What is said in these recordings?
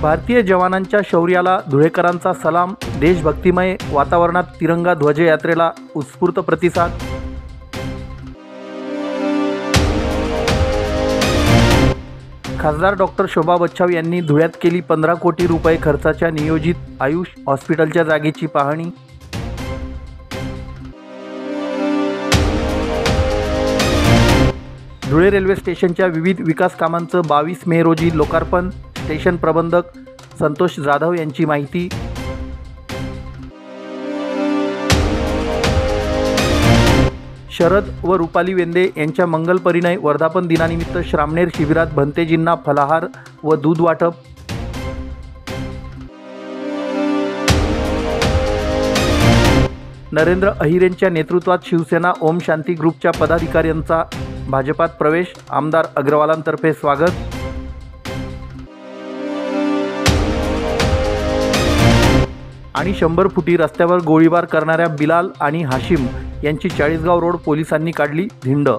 भारतीय जवानांच्या शौर्याला धुळेकरांचा सलाम। देशभक्तिमय वातावरणात तिरंगा ध्वज यात्रेला उत्स्फूर्त प्रतिसाद। खासदार डॉक्टर शोभा बच्छाव यांनी धुळ्यात केली 15 कोटी रुपये खर्चाच्या नियोजित आयुष हॉस्पिटलच्या जागेची पाहणी। धुळे रेल्वे स्टेशनच्या विविध विकास कामांचं 22 मे रोजी लोकार्पण। स्टेशन प्रबंधक संतोष जाधव यांची माहिती। शरद व रुपाली वेंदे यांच्या मंगल परिणय वर्धापन दिनानिमित्त श्रामणेर शिबिरात भंतेजींना फलाहार व दूध वाटप। नरेंद्र अहिरेंच्या नेतृत्वात शिवसेना ओम शांती ग्रुपच्या पदाधिकाऱ्यांचा भाजपात प्रवेश। आमदार अग्रवालांतर्फे स्वागत। आणि 100 फुटी रस्त्यावर गोळीबार करणाऱ्या बिलाल आणि हाशिम यांची चाळीसगाव रोड पोलिसांनी काढली धिंड।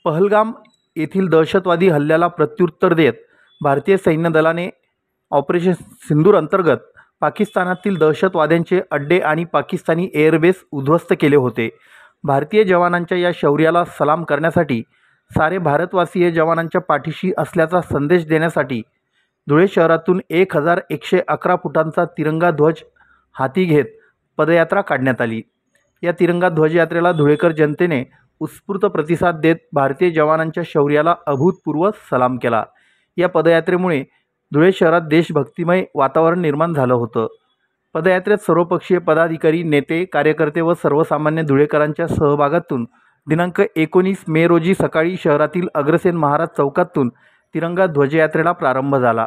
पहलगाम येथील दहशतवादी हल्ल्याला प्रत्युत्तर देत भारतीय सैन्य दलाने ऑपरेशन सिंदूर अंतर्गत पाकिस्तानातील दहशतवाद्यांचे अड्डे आणि पाकिस्तानी एअरबेस उद्ध्वस्त केले होते। भारतीय जवानांच्या या शौर्याला सलाम करण्यासाठी सारे भारतवासीय जवानांच्या पाठीशी असल्याचा संदेश देण्यासाठी धुळे शहरातून 1111 फुटांचा तिरंगा ध्वज हाती घेत पदयात्रा काढण्यात आली। या तिरंगा ध्वज यात्रेला धुळेकर जनतेने उत्स्फूर्त प्रतिसाद देत भारतीय जवानांच्या शौर्याला अभूतपूर्व सलाम केला। या पदयात्रेमुळे धुळे शहरात देशभक्तिमय वातावरण निर्माण झालं होतं। पदयात्रेत सर्वपक्षीय पदाधिकारी, नेते, कार्यकर्ते व सर्वसामान्य धुळेकरांच्या सहभागातून दिनांक 19 मे रोजी सकाळी शहरातील अग्रसेन महाराज चौकातून तिरंगा ध्वजयात्रेला प्रारंभ झाला।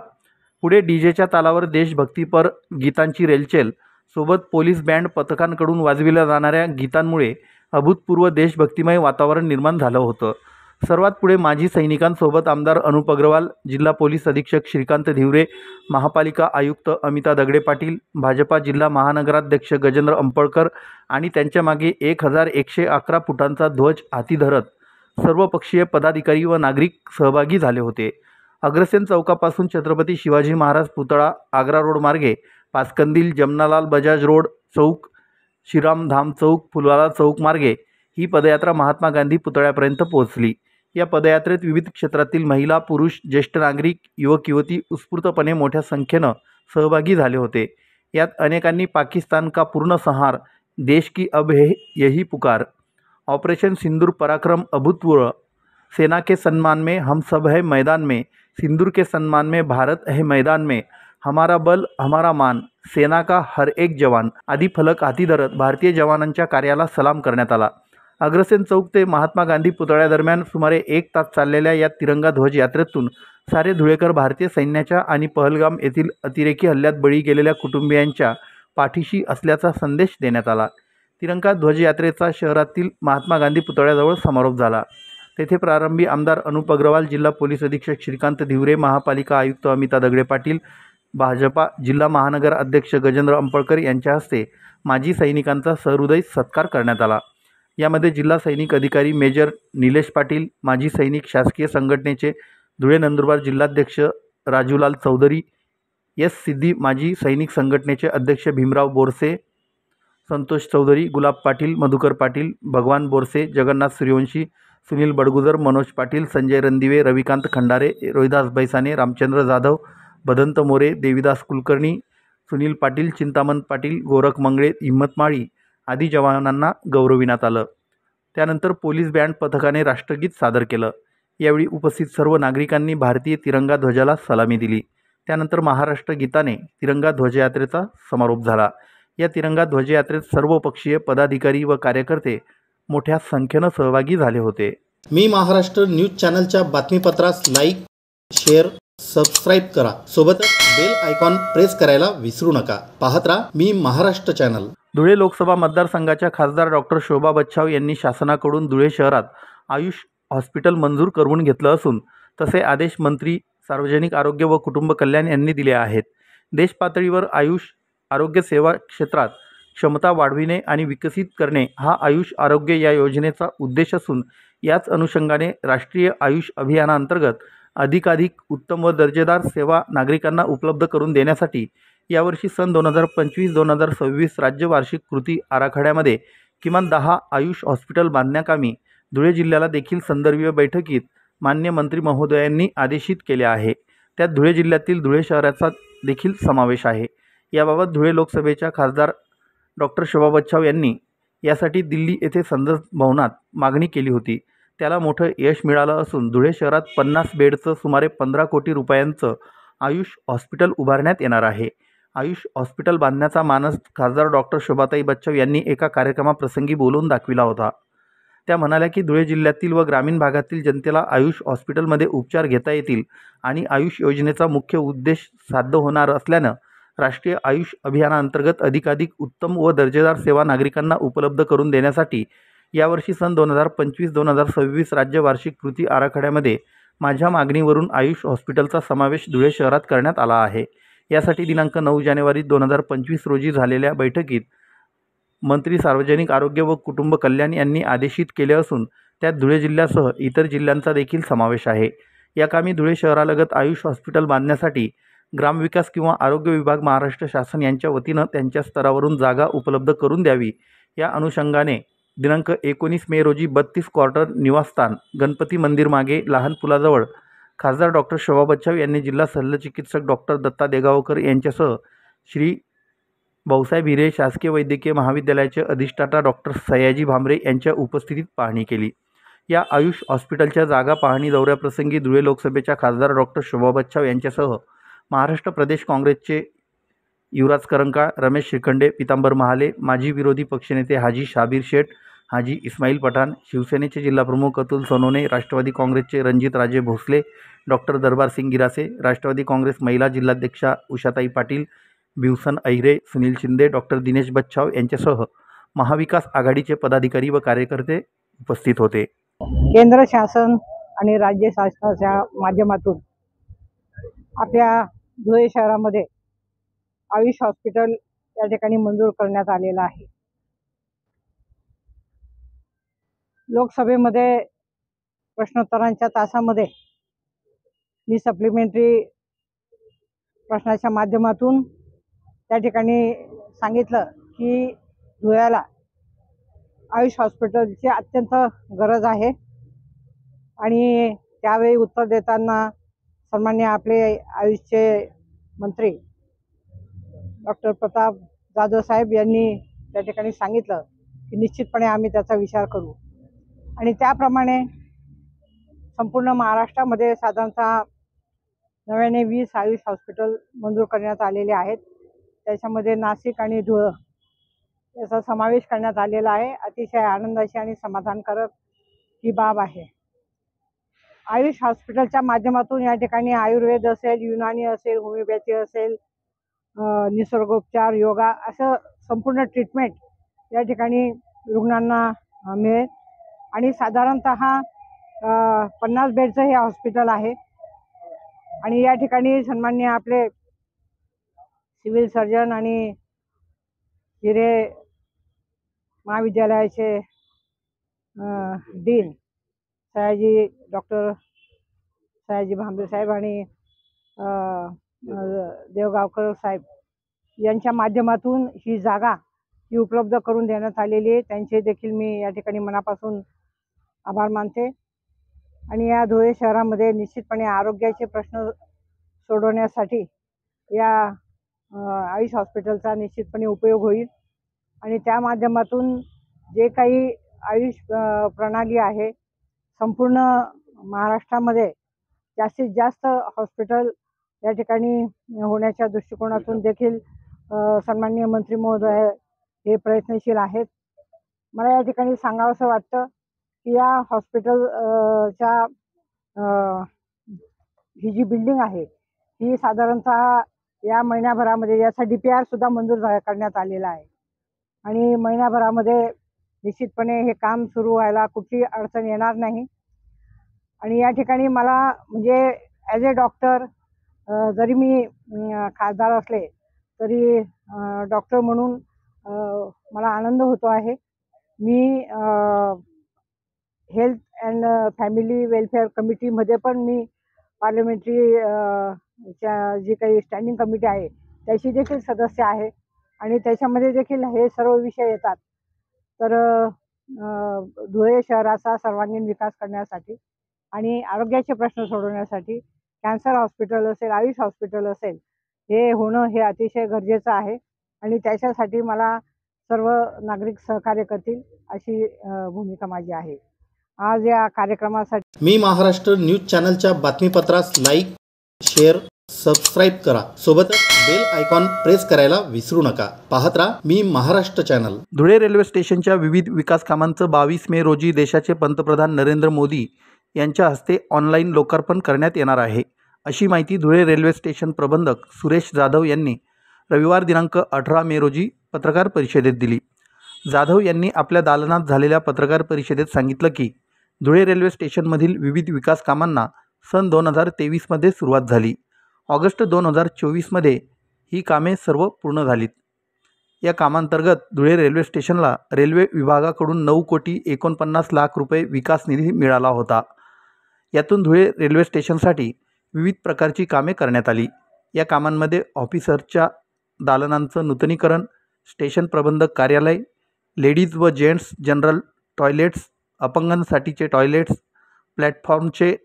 पुढे डीजेच्या तालावर देशभक्तीपर गीतांची रेलचेल सोबत पोलीस बँड पथकांकडून वाजविल्या जाणाऱ्या गीतांमुळे अभूतपूर्व देशभक्तिमय वातावरण निर्माण झालं होतं। सर्वात पुढे माजी सैनिकांसोबत आमदार अनुप अग्रवाल, जिल्हा पोलीस अधीक्षक श्रीकांत धिवरे, महापालिका आयुक्त अमिता दगडे पाटील, भाजपा जिल्हा महानगराध्यक्ष गजेंद्र अंपळकर आणि त्यांच्या मागे 1111 फुटांचा ध्वज हाती धरत सर्वपक्षीय पदाधिकारी व नागरिक सहभागी झाले होते। अग्रसेन चौकापासून छत्रपती शिवाजी महाराज पुतळा, आग्रा रोड मार्गे पासकंदील, जमनालाल बजाज रोड चौक, श्रीराम धाम चौक, फुलवाला चौक मार्गे ही पदयात्रा महात्मा गांधी पुतळ्यापर्यंत पोहोचली। या पदयात्रेत विविध क्षेत्रातील महिला, पुरुष, ज्येष्ठ नागरिक, युवक युवती उत्स्फूर्तपणे मोठ्या संख्येनं सहभागी झाले होते। यात अनेकांनी पाकिस्तान का पूर्ण संहार, देश की अब है यही पुकार, ऑपरेशन सिंदूर पराक्रम अभूतपूर्व, सेना के सम्मान में हम सब है मैदान में, सिंदूर के सम्मान में भारत है मैदान में, हमारा बल हमारा मान, सेना का हर एक जवान आदी फलक हाती धरत भारतीय जवानांच्या कार्याला सलाम करण्यात आला। अग्रसेन चौक ते महात्मा गांधी पुतळ्यादरम्यान सुमारे 1 तास चाललेल्या या तिरंगा ध्वज यात्रेतून सारे धुळेकर भारतीय सैन्याच्या आणि पहलगाम येथील अतिरेकी हल्ल्यात बळी गेलेल्या कुटुंबियांच्या पाठीशी असल्याचा संदेश देण्यात आला। तिरंगा ध्वज यात्रेचा शहरातील महात्मा गांधी पुतळ्याजवळ समारोप झाला। तेथे प्रारंभी आमदार अनुप अग्रवाल, जिल्हा पोलीस अधीक्षक श्रीकांत धिवरे, महापालिका आयुक्त अमिता दगडे पाटील, भाजपा जिल्हा महानगर अध्यक्ष गजेंद्र अंपळकर यांच्या हस्ते माजी सैनिकांचा सहृदय सत्कार करण्यात आला। यामध्ये जिल्हा सैनिक अधिकारी मेजर निलेश पाटील, माजी सैनिक शासकीय संघटनेचे धुळे नंदुरबार जिल्हाध्यक्ष राजूलाल चौधरी, एस सिद्धी, माजी सैनिक संघटनेचे अध्यक्ष भीमराव बोरसे, संतोष चौधरी, गुलाब पाटील, मधुकर पाटील, भगवान बोरसे, जगन्नाथ सूर्यवंशी, सुनील बडगुजर, मनोज पाटील, संजय रणदिवे, रविकांत खंडारे, रोहिदास बैसाने, रामचंद्र जाधव, बदंत मोरे, देवीदास कुलकर्णी, सुनील पाटील, चिंतामण पाटील, गोरख मंगळे, हिम्मत माळी आदी जवानांना गौरविण्यात आलं। त्यानंतर पोलीस बँड पथकाने राष्ट्रगीत सादर केलं। यावेळी उपस्थित सर्व नागरिकांनी भारतीय तिरंगा ध्वजाला सलामी दिली। त्यानंतर महाराष्ट्र गीताने तिरंगा ध्वजयात्रेचा समारोप झाला। या तिरंगा ध्वजयात्रेत सर्वपक्षीय पदाधिकारी व कार्यकर्ते मोठ्या संख्येनं सहभागी झाले होते। मी महाराष्ट्र न्यूज चॅनलच्या बातमीपत्रास लाईक, शेअर, सबस्क्राईब करा। सोबतच बेल आयकॉन प्रेस करायला विसरू नका। पाहत राहा मी महाराष्ट्र चॅनल। धुळे लोकसभा मतदारसंघाच्या खासदार डॉक्टर शोभा बच्छाव यांनी शासनाकडून धुळे शहरात आयुष हॉस्पिटल मंजूर करून घेतलं असून तसे आदेश मंत्री सार्वजनिक आरोग्य व कुटुंब कल्याण यांनी दिले आहेत। देश पातळीवर आयुष आरोग्य सेवा क्षेत्रात क्षमता वाढविणे आणि विकसित करणे हा आयुष आरोग्य या योजनेचा उद्देश असून याच अनुषंगाने राष्ट्रीय आयुष अभियानांतर्गत अधिकाधिक उत्तम व दर्जेदार सेवा नागरिकांना उपलब्ध करून देण्यासाठी यावर्षी सन 2025-2026 राज्य वार्षिक कृती आराखड्यामध्ये किमान 10 आयुष हॉस्पिटल बांधण्याकामी धुळे जिल्ह्याला देखील संदर्भीय बैठकीत मान्य मंत्री महोदयांनी आदेशित केले आहे. त्यात धुळे जिल्ह्यातील धुळे शहराचा देखील समावेश आहे. याबाबत धुळे लोकसभेच्या खासदार डॉक्टर शोभा बच्छाव यांनी यासाठी दिल्ली येथे संसद भवनात मागणी केली होती. त्याला मोठं यश मिळालं असून धुळे शहरात 50 बेडचं सुमारे 15 कोटी रुपयांचं आयुष हॉस्पिटल उभारण्यात येणार आहे. आयुष हॉस्पिटल बांधण्याचा मानस खासदार डॉक्टर शोभाताई बच्छाव यांनी एका कार्यक्रमाप्रसंगी बोलून दाखविला होता. त्या म्हणाल्या की धुळे जिल्ह्यातील व ग्रामीण भागातील जनतेला आयुष हॉस्पिटलमध्ये उपचार घेता येतील आणि आयुष योजनेचा मुख्य उद्देश साध्य होणार असल्यानं राष्ट्रीय आयुष अभियानाअंतर्गत अधिकाधिक उत्तम व दर्जेदार सेवा नागरिकांना उपलब्ध करून देण्यासाठी यावर्षी सन 2025-2026 राज्य वार्षिक कृती आराखड्यामध्ये माझ्या मागणीवरून आयुष हॉस्पिटलचा समावेश धुळे शहरात करण्यात आला आहे. यासाठी दिनांक 9 जानेवारी 2025 रोजी झालेल्या बैठकीत मंत्री सार्वजनिक आरोग्य व कुटुंब कल्याण यांनी आदेशित केले असून त्यात धुळे जिल्ह्यासह इतर जिल्ह्यांचा देखील समावेश आहे. या कामी धुळे शहरालगत आयुष हॉस्पिटल बांधण्यासाठी ग्रामविकास किंवा आरोग्य विभाग महाराष्ट्र शासन यांच्या वतीनं त्यांच्या स्तरावरून जागा उपलब्ध करून द्यावी. या अनुषंगाने दिनांक 19 मे रोजी 32 क्वार्टर निवासस्थान गणपती मंदिर मागे लहान पुलाजवळ खासदार डॉक्टर शोभा बच्छाव यांनी जिल्हा शल्यचिकित्सक डॉक्टर दत्ता देगावकर यांच्यासह श्री भाऊसाहेब हिरे शासकीय वैद्यकीय महाविद्यालयाचे अधिष्ठाता डॉक्टर सयाजी भामरे यांच्या उपस्थितीत पाहणी केली. या आयुष हॉस्पिटलच्या जागा पाहणी दौऱ्याप्रसंगी धुळे लोकसभेच्या खासदार डॉक्टर शोभा बच्छाव यांच्यासह महाराष्ट्र प्रदेश काँग्रेसचे युवराज करंकाळ, रमेश श्रीखंडे, पितांबर महाले, माजी विरोधी पक्षनेते हाजी शाबीर शेठ, हाजी इस्माईल पठाण, शिवसेनेचे जिल्हाप्रमुख अतुल सोनवणे, राष्ट्रवादी काँग्रेसचे रणजित राजे भोसले, डॉक्टर दरबार सिंग गिरासे, राष्ट्रवादी काँग्रेस महिला जिल्हाध्यक्षा उषाताई पाटील, भिवसन अहिरे, सुनील शिंदे, डॉक्टर दिनेश बच्छाव यांच्यासह महाविकास आघाडीचे पदाधिकारी व कार्यकर्ते उपस्थित होते. केंद्र शासन आणि राज्य शासनाच्या माध्यमातून आपल्या धुळे शहरामध्ये आयुष हॉस्पिटल या ठिकाणी मंजूर करण्यात आलेलं आहे. लोकसभेमध्ये प्रश्नोत्तरांच्या तासामध्ये मी सप्लिमेंटरी प्रश्नाच्या माध्यमातून त्या ठिकाणी सांगितलं की धुळ्याला आयुष हॉस्पिटलची अत्यंत गरज आहे आणि त्यावेळी उत्तर देताना सन्मान्य आपले आयुषचे मंत्री डॉक्टर प्रताप जाधव साहेब यांनी त्या ठिकाणी सांगितलं की निश्चितपणे आम्ही त्याचा विचार करू आणि त्याप्रमाणे संपूर्ण महाराष्ट्रामध्ये साधारणतः 20 आयुष हॉस्पिटल मंजूर करण्यात आलेले आहेत. त्याच्यामध्ये नाशिक आणि धुळे याचा समावेश करण्यात आलेला आहे. अतिशय आनंदाची आणि समाधानकारक ही बाब आहे. आयुष हॉस्पिटलच्या माध्यमातून या ठिकाणी आयुर्वेद असेल, युनानी असेल, होमिओपॅथी असेल, निसर्गोपचार, योगा असं संपूर्ण ट्रीटमेंट या ठिकाणी रुग्णांना मिळेल आणि साधारणतः 50 बेडचं हे हॉस्पिटल आहे आणि या ठिकाणी सन्माननीय आपले सिव्हिल सर्जन आणि हिरे महाविद्यालयाचे डीन डॉक्टर सयाजी भांबरे साहेब आणि देवगावकर साहेब यांच्या माध्यमातून ही जागा ही उपलब्ध करून देण्यात आलेली आहे. त्यांचे देखील मी या ठिकाणी मनापासून आभार मानते आणि या धुळे शहरामध्ये निश्चितपणे आरोग्याचे प्रश्न सोडवण्यासाठी या आयुष हॉस्पिटलचा निश्चितपणे उपयोग होईल आणि त्या माध्यमातून जे काही आयुष प्रणाली आहे संपूर्ण महाराष्ट्रामध्ये जास्तीत जास्त हॉस्पिटल या ठिकाणी होण्याच्या दृष्टिकोनातून देखील सन्माननीय मंत्री महोदय हे प्रयत्नशील आहेत. मला या ठिकाणी सांगावंसं वाटतं की या हॉस्पिटलच्या ही जी बिल्डिंग आहे ही साधारणतः या महिन्याभरामध्ये याचा DPR सुद्धा मंजूर करण्यात आलेला आहे आणि महिन्याभरामध्ये निश्चितपणे हे काम सुरू व्हायला कुठली अडचण येणार नाही. आणि या ठिकाणी मला म्हणजे ॲज अ डॉक्टर जरी मी खासदार असले तरी डॉक्टर म्हणून मला आनंद होतो आहे. मी हेल्थ अँड फॅमिली वेलफेअर कमिटीमध्ये पण मी पार्लमेंटरी च्या जी काही स्टँडिंग कमिटी आहे त्याची देखील सदस्य आहे आणि त्याच्यामध्ये देखील हे सर्व विषय येतात. तर धुळे शहराचा सर्वांगीण विकास करण्यासाठी आणि आरोग्याचे प्रश्न सोडवण्यासाठी कॅन्सर हॉस्पिटल असेल, आयुष हॉस्पिटल असेल, हे होणं हे अतिशय गरजेचं आहे आणि त्याच्यासाठी मला सर्व नागरिक सहकार्य करतील अशी भूमिका माझी आहे. आज या कार्यक्रमासाठी मी महाराष्ट्र न्यूज चॅनलच्या बातमीपत्रास लाईक, शेअर, सबस्क्राईब करा. सोबतच बेल आयकॉन प्रेस करायला विसरू नका. पाहत राहा मी महाराष्ट्र चॅनल. धुळे रेल्वे स्टेशनच्या विविध विकास कामांचं 22 मे रोजी देशाचे पंतप्रधान नरेंद्र मोदी यांच्या हस्ते ऑनलाईन लोकार्पण करण्यात येणार आहे, अशी माहिती धुळे रेल्वे स्टेशन प्रबंधक सुरेश जाधव यांनी रविवार दिनांक 18 मे रोजी पत्रकार परिषदेत दिली. जाधव यांनी आपल्या दालनात झालेल्या पत्रकार परिषदेत सांगितलं की धुळे रेल्वे स्टेशनमधील विविध विकास कामांना सन 2023 मध्ये सुरुवात झाली. ऑगस्ट 2024 मध्ये ही कामे सर्व पूर्ण झालीत. या कामांतर्गत धुळे रेल्वे स्टेशनला रेल्वे विभागाकडून 9,49,00,000 रुपये विकास निधी मिळाला होता. यातून धुळे रेल्वे स्टेशनसाठी विविध प्रकारची कामे करण्यात आली. या कामांमध्ये ऑफिसरच्या दालनांचं नूतनीकरण, स्टेशन प्रबंधक कार्यालय, लेडीज व जेंट्स जनरल टॉयलेट्स, अपंगांसाठीचे टॉयलेट्स, प्लॅटफॉर्मचे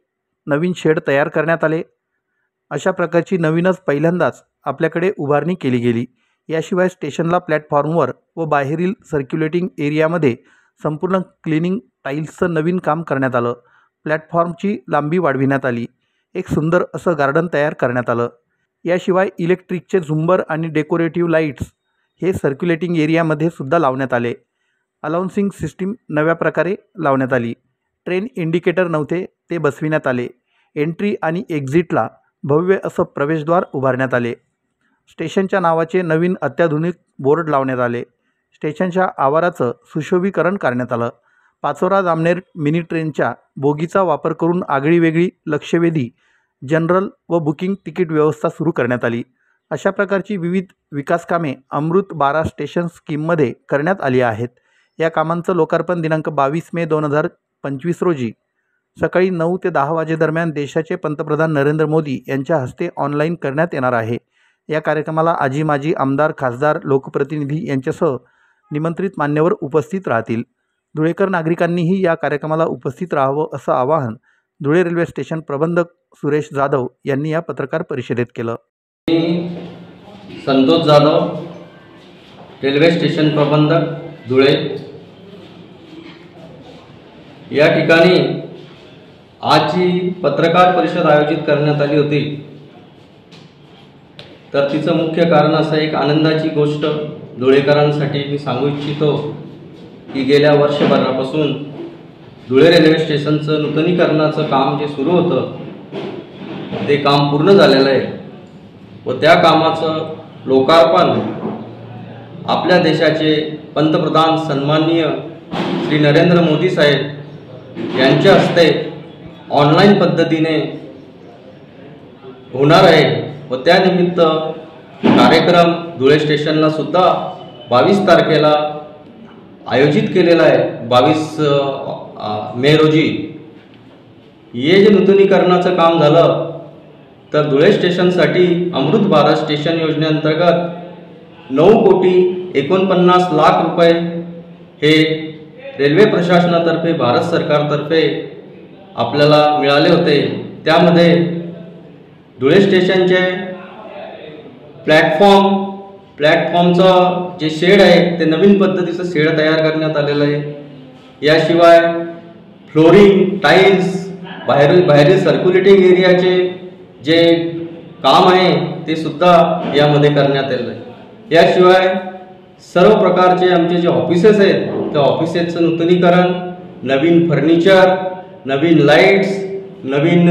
नवीन शेड तयार करण्यात आले. अशा प्रकारची नवीनच पहिल्यांदाच आपल्याकडे उभारणी केली गेली. याशिवाय स्टेशनला प्लॅटफॉर्मवर व बाहेरील सर्क्युलेटिंग एरियामध्ये संपूर्ण क्लिनिंग टाईल्सचं नवीन काम करण्यात आलं. प्लॅटफॉर्मची लांबी वाढविण्यात आली. एक सुंदर असं गार्डन तयार करण्यात आलं. याशिवाय इलेक्ट्रिकचे झुंबर आणि डेकोरेटिव्ह लाईट्स हे सर्क्युलेटिंग एरियामध्ये सुद्धा लावण्यात आले. अलाउन्सिंग सिस्टीम नव्या प्रकारे लावण्यात आली. ट्रेन इंडिकेटर नव्हते ते बसविण्यात आले. एंट्री आणि एक्झिटला भव्य असं प्रवेशद्वार उभारण्यात आले. स्टेशनच्या नावाचे नवीन अत्याधुनिक बोर्ड लावण्यात आले. स्टेशनच्या आवाराचं सुशोभीकरण करण्यात आलं. पाचोरा जामनेर मिनी ट्रेनच्या बोगीचा वापर करून आगळीवेगळी लक्षवेधी जनरल व बुकिंग तिकीट व्यवस्था सुरू करण्यात आली. अशा प्रकारची विविध विकास कामे अमृत 12 स्टेशन स्कीममध्ये करण्यात आली आहेत. या कामांचं लोकार्पण दिनांक 22 मे 2025 रोजी सकाळी 9 ते 10 वाजेदरम्यान देशाचे पंतप्रधान नरेंद्र मोदी यांच्या हस्ते ऑनलाईन करण्यात येणार आहे. या कार्यक्रमाला आजी माजी आमदार, खासदार, लोकप्रतिनिधी यांच्यासह निमंत्रित मान्यवर उपस्थित राहतील. धुळेकर नागरिकांनीही या कार्यक्रमाला उपस्थित राहावं असं आवाहन धुळे रेल्वे स्टेशन प्रबंधक सुरेश जाधव यांनी या पत्रकार परिषदेत केलं. संतोष जाधव, रेल्वे स्टेशन प्रबंधक, धुळे. या ठिकाणी आजची पत्रकार परिषद आयोजित करण्यात आली होती. तर तिचं मुख्य कारण असं एक आनंदाची गोष्ट धुळेकरांसाठी मी सांगू इच्छितो की गेल्या वर्षभरापासून धुळे रेल्वे स्टेशनचं नूतनीकरणाचं काम जे सुरू होतं ते काम पूर्ण झालेलं आहे व त्या कामाचं लोकार्पण आपल्या देशाचे पंतप्रधान सन्माननीय श्री नरेंद्र मोदी साहेब यांच्या हस्ते ऑनलाईन पद्धतीने होणार आहे व त्यानिमित्त कार्यक्रम धुळे स्टेशनला सुद्धा 22 तारखेला आयोजित केलेला आहे. 22 मे रोजी हे जे नूतनीकरणाचं काम झालं तर धुळे स्टेशनसाठी अमृत 12 स्टेशन योजनेअंतर्गत 9,49,00,000 रुपये हे रेल्वे प्रशासनातर्फे भारत सरकारतर्फे आपल्याला मिळाले होते. त्यामध्ये धुळे स्टेशनचे प्लॅटफॉर्मचं जे शेड आहे ते नवीन पद्धतीचं शेड तयार करण्यात आलेलं आहे. याशिवाय फ्लोरिंग, टाईल्स, बाहेरील सर्क्युलेटिंग एरियाचे जे काम आहे ते सुद्धा यामध्ये करण्यात आलेलं आहे. याशिवाय सर्व प्रकारचे आमचे जे ऑफिसेस आहेत त्या ऑफिसेसचं नूतनीकरण, नवीन फर्निचर, नवीन लाईट्स, नवीन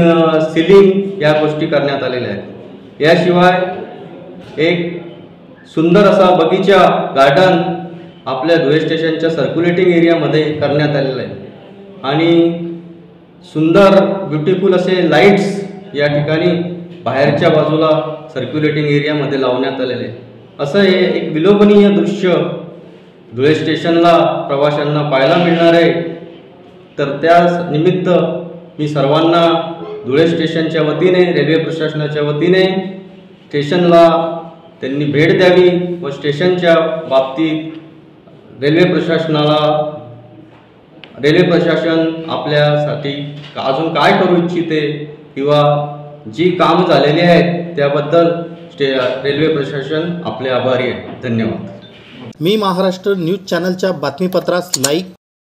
सिलिंग या गोष्टी करण्यात आलेल्या आहेत. याशिवाय एक सुंदर असा बगीचा गार्डन आपल्या धुळे स्टेशनच्या सर्क्युलेटिंग एरियामध्ये करण्यात आलेलं आहे आणि सुंदर ब्युटिफुल असे लाईट्स या ठिकाणी बाहेरच्या बाजूला सर्क्युलेटिंग एरियामध्ये लावण्यात आलेले आहे. असं हे एक विलोभनीय दृश्य धुळे स्टेशनला प्रवाशांना पाहायला मिळणार आहे. तर त्या निमित्त मी सर्वांना धुळे स्टेशनच्या वतीने, रेल्वे प्रशासनाच्या वतीने स्टेशनला त्यांनी भेट द्यावी व स्टेशनच्या बाबतीत रेल्वे प्रशासन आपल्यासाठी अजून काय करू इच्छिते किंवा जी कामं झालेली आहेत त्याबद्दल रेल्वे प्रशासन आपले आभारी आहे. धन्यवाद. मी महाराष्ट्र न्यूज चॅनलच्या बातमीपत्रास लाईक,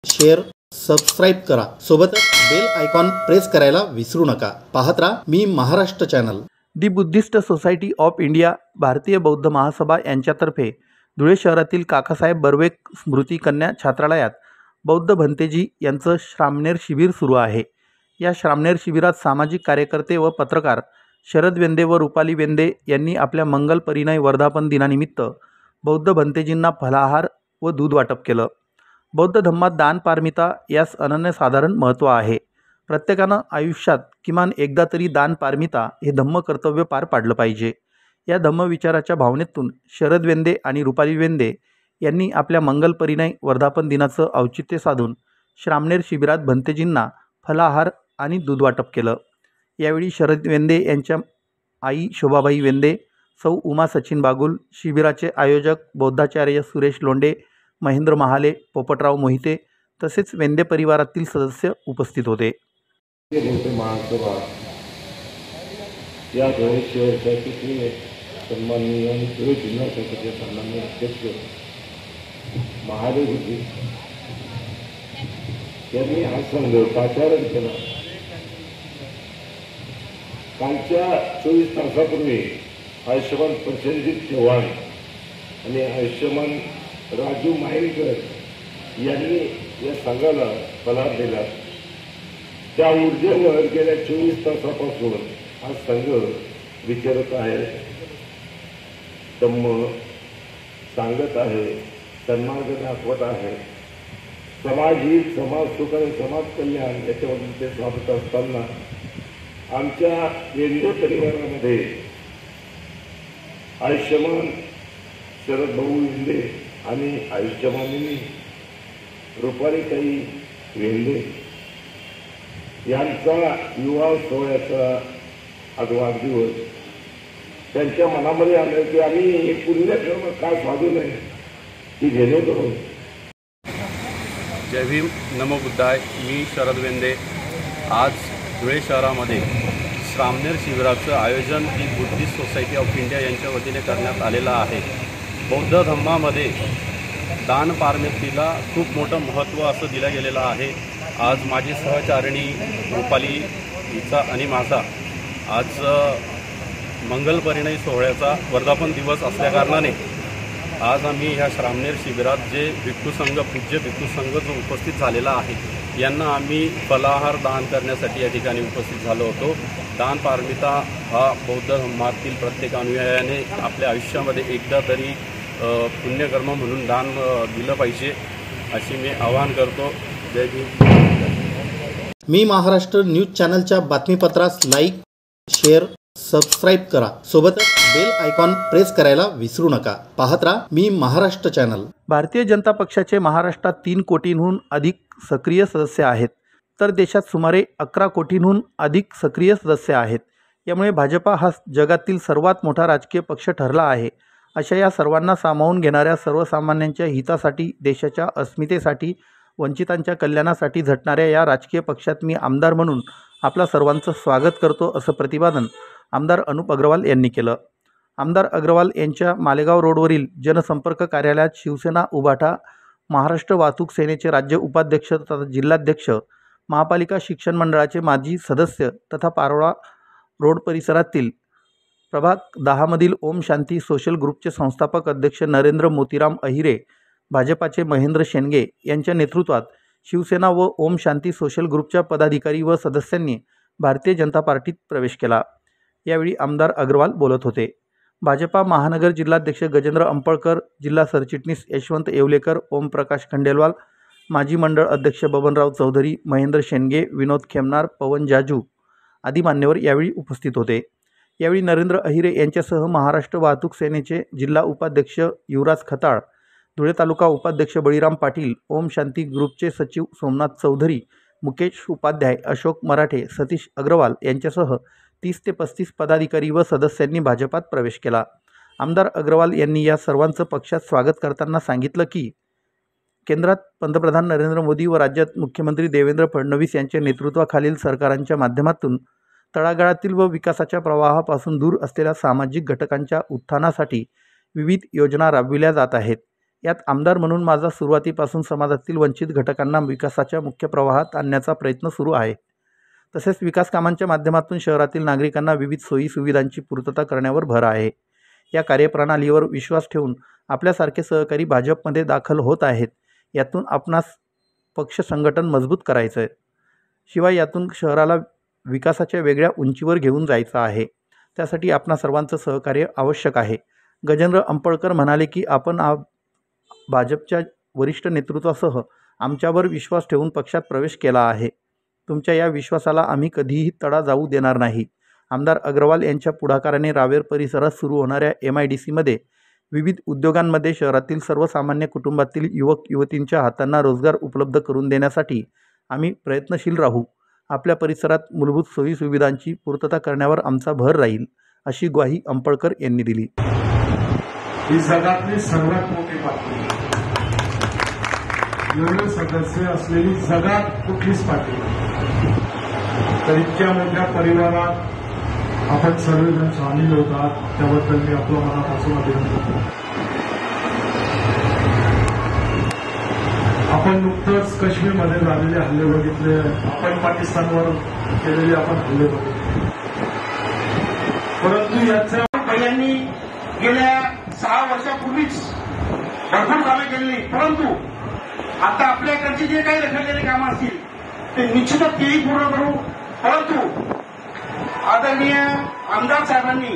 शेअर, सबस्क्राईब करा. सोबतच बेल आयकॉन प्रेस करायला विसरू नका. पाहत राहा मी Maharashtra channel. The Buddhist society of India भारतीय बौद्ध महासभा यांच्यातर्फे धुळे शहरातील काकासाहेब बर्वे स्मृती कन्या छात्रालयात बौद्ध भंतेजी यांचं श्रामणेर शिबिर सुरू आहे. या श्रामणेर शिबिरात सामाजिक कार्यकर्ते व पत्रकार शरद वेंदे व रुपाली वेंदे यांनी आपल्या मंगल परिणय वर्धापन दिनानिमित्त बौद्ध भंतेजींना फलाहार व दूध वाटप केलं. बौद्ध धम्मात दान पारमिता यास अनन्यसाधारण महत्त्व आहे. प्रत्येकानं आयुष्यात किमान एकदा तरी दान पारमिता हे धम्म कर्तव्य पार पाडलं पाहिजे. या धम्मविचाराच्या भावनेतून शरद वेंदे आणि रुपाली वेंदे यांनी आपल्या मंगल परिणय वर्धापन दिनाचं औचित्य साधून श्रामणेर शिबिरात भंतेजींना फलाहार आणि दूध वाटप केलं. यावेळी शरद वेंदे यांच्या आई शोभाबाई वेंदे, सौ उमा सचिन बागुल, शिबिराचे आयोजक बौद्धाचार्य सुरेश लोंढे, महेंद्र महाले, पोपटराव मोहिते तसेच वेंदे परिवारातील सदस्य उपस्थित होते. महासभा या धुळे शहराचे सन्माननीय आणि धुळे जिल्हा शाखेचे सन्माननीय अध्यक्ष महादेवजी यांनी हा संघ पाचारण केला. कालच्या 24 तासापूर्वी आयुष्यमान प्रसेनजीत चव्हाण आणि आयुष्यमान राजू मायेकर यांनी या संघाला फलाहार दिला. त्या ऊर्जेवर गेल्या 24 तासापासून हा संघ विचारत आहे, धम्म सांगत आहे, सन्मार्ग दाखवत आहे. समाज हित, समाज सुख आणि समाज कल्याण याच्यामधून ते साधत असताना आमच्या वेंदे परिवारामध्ये आयुष्यमान शरद भाऊ वेंदे आणि आयुष्यमानिनी रुपालीताई वेंदे यांचा विवाह सोहळ्याचा आज वाढदिवस. त्यांच्या मनामध्ये आलं की आम्ही हे पुण्यकर्म का साधू नये की जेणेकरून. जय भीम, नमो बुद्धाय. मी शरद वेंदे. आज धुळे शहरामध्ये श्रामणेर शिबिराचं आयोजन ही बुद्धिस्ट सोसायटी ऑफ इंडिया यांच्या वतीने करण्यात आलेलं आहे. बौद्ध धम्मामध्ये दान पारमितीला खूप मोठं महत्त्व असं दिलं गेलेलं आहे. आज माझी सहचारिणी रुपाली हिचा आणि माझा आज मंगल परिणय सोहळ्याचा वर्धापन दिवस असल्याकारणाने आज आम्ही ह्या श्रामणेर शिबिरात जे भिक्खू संघ, पूज्य भिक्खू संघ जो उपस्थित झालेला आहे यांना आम्ही फलाहार दान करण्यासाठी या ठिकाणी उपस्थित झालो होतो. दान पारमिता हा बौद्ध धर्मातील प्रत्येक अनुयायाने आपल्या आयुष्यामध्ये एकदा तरी पुण्यकर्म म्हणून दान दिलं पाहिजे अशी मी आवाहन करतो. जय भीम. मी महाराष्ट्र न्यूज चॅनलच्या बातमीपत्रास लाईक, शेअर, सबस्क्राईब करा. सोबतच बेल आयकॉन प्रेस करायला विसरू नका. पाहत राहा मी महाराष्ट्र चॅनल. भारतीय जनता पक्षाचे महाराष्ट्रात 3 कोटींहून अधिक सक्रिय सदस्य आहेत, तर देशात सुमारे 11 कोटींहून अधिक सक्रिय सदस्य आहेत. यामुळे भाजपा हा जगातील सर्वात मोठा राजकीय पक्ष ठरला आहे. अशा या सर्वांना सामावून घेणाऱ्या, सर्वसामान्यांच्या हितासाठी, देशाच्या अस्मितेसाठी, वंचितांच्या कल्याणासाठी झटणाऱ्या या राजकीय पक्षात मी आमदार म्हणून आपला सर्वांचं स्वागत करतो, असं प्रतिपादन आमदार अनुप अग्रवाल यांनी केलं. आमदार अग्रवाल यांच्या मालेगाव रोडवरील जनसंपर्क कार्यालयात शिवसेना उभाटा, महाराष्ट्र वाहतूक सेनेचे राज्य उपाध्यक्ष तथा जिल्हाध्यक्ष, महापालिका शिक्षण मंडळाचे माजी सदस्य तथा पारोळा रोड परिसरातील प्रभाग 10 मधील ओम शांती सोशल ग्रुपचे संस्थापक अध्यक्ष नरेंद्र मोतीराम अहिरे, भाजपाचे महेंद्र शेंडगे यांच्या नेतृत्वात शिवसेना व ओम शांती सोशल ग्रुपच्या पदाधिकारी व सदस्यांनी भारतीय जनता पार्टीत प्रवेश केला. यावेळी आमदार अग्रवाल बोलत होते. भाजपा महानगर जिल्हाध्यक्ष गजेंद्र अंपळकर, जिल्हा सरचिटणीस यशवंत येवलेकर, ओमप्रकाश खंडेलवाल, माजी मंडळ अध्यक्ष बबनराव चौधरी, महेंद्र शेंडगे, विनोद खेमनार, पवन जाजू आदी मान्यवर यावेळी उपस्थित होते. यावेळी नरेंद्र अहिरे यांच्यासह महाराष्ट्र वाहतूक सेनेचे जिल्हा उपाध्यक्ष युवराज खताळ, धुळे तालुका उपाध्यक्ष बळीराम पाटील, ओम शांती ग्रुपचे सचिव सोमनाथ चौधरी, मुकेश उपाध्याय, अशोक मराठे, सतीश अग्रवाल यांच्यासह 30 ते 35 पदाधिकारी व सदस्यांनी भाजपात प्रवेश केला. आमदार अग्रवाल यांनी या सर्वांचं पक्षात स्वागत करताना सांगितलं की केंद्रात पंतप्रधान नरेंद्र मोदी व राज्यात मुख्यमंत्री देवेंद्र फडणवीस यांच्या नेतृत्वाखालील सरकारांच्या माध्यमातून तळागाळातील व विकासाच्या प्रवाहापासून दूर असलेल्या सामाजिक घटकांच्या उत्थानासाठी विविध योजना राबविल्या जात आहेत. यात आमदार म्हणून माझा सुरुवातीपासून समाजातील वंचित घटकांना विकासाच्या मुख्य प्रवाहात आणण्याचा प्रयत्न सुरू आहे. तसेच विकास कामांच्या माध्यमातून शहरातील नागरिकांना विविध सोयी सुविधांची पूर्तता करण्यावर भर आहे. या कार्यप्रणालीवर विश्वास ठेवून आपल्यासारखे सहकारी भाजपमध्ये दाखल होत आहेत. यातून आपणास पक्ष संघटन मजबूत करायचं आहे. शिवाय यातून शहराला विकासाच्या वेगळ्या उंचीवर घेऊन जायचं आहे. त्यासाठी आपणा सर्वांचं सहकार्य आवश्यक आहे. गजेंद्र अंपळकर म्हणाले की आपण भाजपच्या वरिष्ठ नेतृत्वासह आमच्यावर विश्वास ठेवून पक्षात प्रवेश केला आहे. तुमच्या या विश्वासाला आम्ही कधीही तडा जाऊ देणार नाही. आमदार अग्रवाल यांच्या पुढाकाराने रावेर परिसरात सुरू होणाऱ्या MIDCमध्ये विविध उद्योगांमध्ये शहरातील सर्वसामान्य कुटुंबातील युवक युवतींच्या हातांना रोजगार उपलब्ध करून देण्यासाठी आम्ही प्रयत्नशील राहू. आपल्या परिसरात मूलभूत सोयी सुविधांची पूर्तता करण्यावर आमचा भर राहील, अशी ग्वाही अंपळकर यांनी दिली. ही जगातली सर्वात मोठी पातळी, एवढे सदस्य असलेली जगात कुठलीच पातळी. तर इतक्या मोठ्या परिवारात आपण सर्वजण सामील होतात, त्याबद्दल मी आपलं मनापासून अभिनंदन करतो. आपण नुकतंच काश्मीरमध्ये झालेले हल्ले बघितले, आपण पाकिस्तानवर केलेले आपण हल्ले बघितले, परंतु याच्या यांनी गेल्या 6 वर्षापूर्वीच भरपूर कामे केलेली. परंतु आता आपल्याकडचे जे काही रखडलेले कामं असतील ते निश्चितच तेही पूर्ण करू. परंतु आदरणीय आमदार साहेबांनी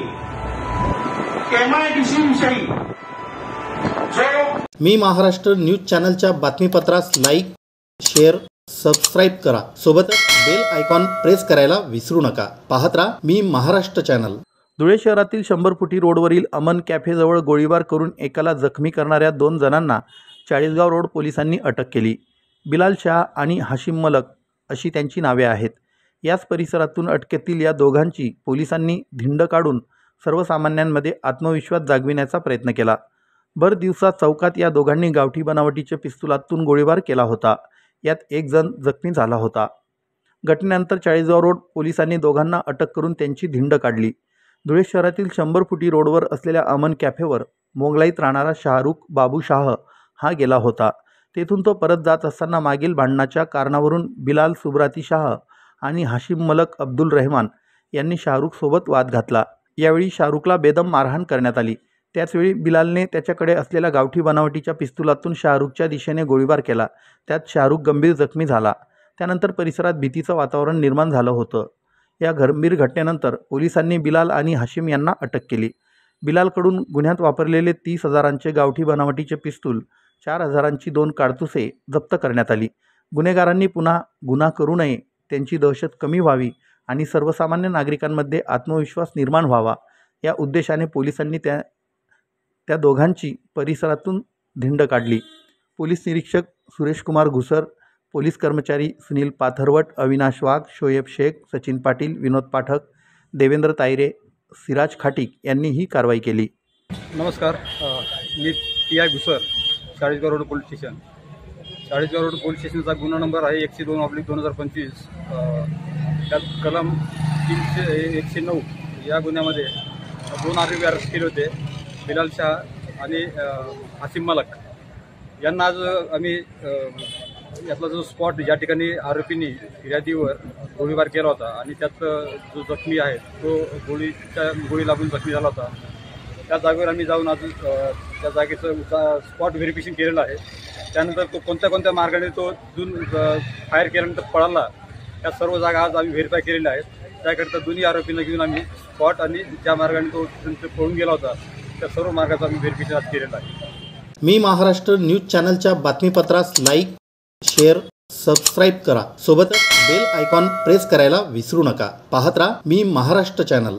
MIDC विषयी जो मी महाराष्ट्र न्यूज चॅनलच्या बातमीपत्रास लाईक, शेअर, सबस्क्राईब करा. सोबतच बेल आयकॉन प्रेस करायला विसरू नका. पाहत राहा मी महाराष्ट्र चॅनल. धुळे शहरातील 100 फुटी रोडवरील अमन कॅफेजवळ गोळीबार करून एकाला जखमी करणाऱ्या 2 जणांना चाळीसगाव रोड पोलिसांनी अटक केली. बिलाल शाह आणि हाशिम मलक अशी त्यांची नावे आहेत. याच परिसरातून अटकेतील या दोघांची पोलिसांनी धिंड काढून सर्वसामान्यांमध्ये आत्मविश्वास जागविण्याचा प्रयत्न केला. भर दिवसा चौकात या दोघांनी गावठी बनावटीच्या पिस्तुलातून गोळीबार केला होता. यात एक जण जखमी झाला होता. घटनेनंतर चाळीसगाव रोड पोलिसांनी दोघांना अटक करून त्यांची धिंड काढली. धुळे शहरातील 100 फुटी रोडवर असलेल्या अमन कॅफेवर मोगलाईत राहणारा शाहरुख बाबू शाह हा गेला होता. तेथून तो परत जात असताना मागील भांडणाच्या कारणावरून बिलाल सुब्राती शाह आणि हाशिम मलक अब्दुल रहमान यांनी शाहरुखसोबत वाद घातला. यावेळी शाहरुखला बेदम मारहाण करण्यात आली. त्याचवेळी बिलालने त्याच्याकडे असलेल्या गावठी बनावटीच्या पिस्तुलातून शाहरुखच्या दिशेने गोळीबार केला. त्यात शाहरुख गंभीर जखमी झाला. त्यानंतर परिसरात भीतीचं वातावरण निर्माण झालं होतं. या गंभीर घटनेनंतर पोलिसांनी बिलाल आणि हाशिम यांना अटक केली. बिलालकडून गुन्ह्यात वापरलेले 30,000चे गावठी बनावटीचे पिस्तूल, 4,000ची 2 काडतुसे जप्त करण्यात आली. गुन्हेगारांनी पुन्हा गुन्हा करू नये, त्यांची दहशत कमी व्हावी आणि सर्वसामान्य नागरिकांमध्ये आत्मविश्वास निर्माण व्हावा या उद्देशाने पोलिसांनी त्या दोघांची परिसरातून धिंड काढली. पोलीस निरीक्षक सुरेश कुमार घुसर, पोलीस कर्मचारी सुनील पाथरवट, अविनाश वाघ, शोएब शेख, सचिन पाटील, विनोद पाठक, देवेंद्र तायरे, सिराज खाटिक यांनी ही कारवाई केली. नमस्कार, मी PI Ghusar, Chalisgaon road police station. Chalisgaon road police स्टेशनचा गुन्हा नंबर आहे 102/2025. त्यात कलम 309 या गुन्ह्यामध्ये 2 आरोपी अरेस्ट केले होते, बिलाल शाह आणि हाशिम मलक यांना. आज आम्ही यातला जो स्पॉट ज्या ठिकाणी आरोपींनी फिर्यादीवर गोळीबार केला होता आणि त्यात जो जखमी आहे तो गोळी लागून जखमी झाला होता, त्या जागेवर आम्ही जाऊन आज त्या जागेचं स्पॉट व्हेरिफिकेशन केलेलं आहे. त्यानंतर तो कोणत्या मार्गाने तो फायर केल्यानंतर पळाला, त्या सर्व जागा आज आम्ही व्हेरीफाय केलेल्या आहेत. त्याकरिता दोन्ही आरोपींना घेऊन आम्ही स्पॉट आणि ज्या मार्गाने तो पळून गेला होता त्या सर्व मार्गाचं आम्ही व्हेरिफिकेशन आज केलेलं आहे. मी महाराष्ट्र न्यूज चॅनलच्या बातमीपत्रास लाईक, शेअर, सबस्क्राईब करा. सोबतच बेल आयकॉन प्रेस करायला विसरू नका. पाहत राहा मी महाराष्ट्र चॅनल.